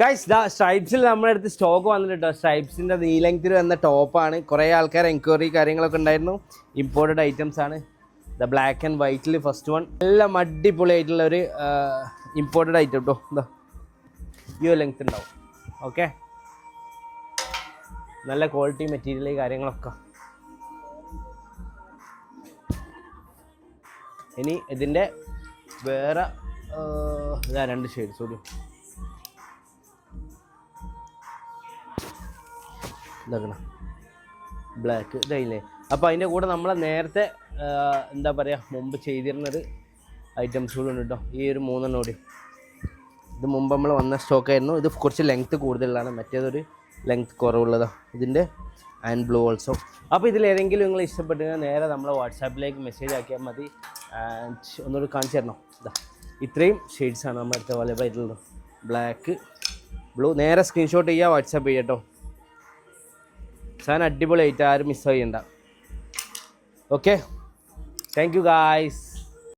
Guys സ്ട്രൈപ്സിൽ നമ്മുടെ അടുത്ത് stock വന്നിട്ടോ. സ്ട്രൈപ്സിൻ്റെ നീ ലെങ്ത്തിൽ വന്ന ടോപ്പാണ്. കുറേ ആൾക്കാർ എൻക്വയറി കാര്യങ്ങളൊക്കെ ഉണ്ടായിരുന്നു. ഇമ്പോർട്ടഡ് ഐറ്റംസ് ആണ്. ദ ബ്ലാക്ക് ആൻഡ് വൈറ്റിൽ ഫസ്റ്റ് വൺ എല്ലാം അടിപൊളി ആയിട്ടുള്ള ഒരു ഇമ്പോർട്ടഡ് ഐറ്റം കേട്ടോ. എന്താ ഈ ലെങ്ത് ഉണ്ടാവും. ഓക്കെ, നല്ല ക്വാളിറ്റി മെറ്റീരിയൽ കാര്യങ്ങളൊക്കെ. ഇനി ഇതിൻ്റെ വേറെ ഇതാ 2 ഷെയ്ഡ്സ് കൂടി. ഇതാക്കണം ബ്ലാക്ക് ഇതായില്ലേ. അപ്പോൾ അതിൻ്റെ കൂടെ നമ്മൾ നേരത്തെ എന്താ പറയുക മുമ്പ് ചെയ്തിരുന്നത് ഐറ്റംസ് കൂടെ ഉണ്ട് കേട്ടോ. ഈ ഒരു 3 കൂടി ഇത് മുമ്പ് നമ്മൾ വന്ന സ്റ്റോക്കായിരുന്നു. ഇത് കുറച്ച് ലെങ്ത്ത് കൂടുതലാണ്, മറ്റേതൊരു ലെങ്ത്ത് കുറവുള്ളതാണ് ഇതിൻ്റെ. And blue also. അപ്പോൾ ഇതിലേതെങ്കിലും നിങ്ങൾ ഇഷ്ടപ്പെട്ടുകഴിഞ്ഞാൽ നേരെ നമ്മളെ വാട്സാപ്പിലേക്ക് മെസ്സേജ് ആക്കിയാൽ മതി. ആൻഡ് ഒന്നുകൂടി കാണിച്ചു തരണം. ഇതാ ഇത്രയും ഷെയ്ഡ്സാണ് നമ്മുടെ അടുത്ത് അവൈലബിൾ ആയിട്ടുള്ളത്. Black, blue. നേരെ സ്ക്രീൻഷോട്ട് ചെയ്യുക, വാട്സാപ്പ് ചെയ്യുക കേട്ടോ. സാധനം അടിപൊളിയായിട്ട് ആരും മിസ് ചെയ്യണ്ട. Okay, thank you guys.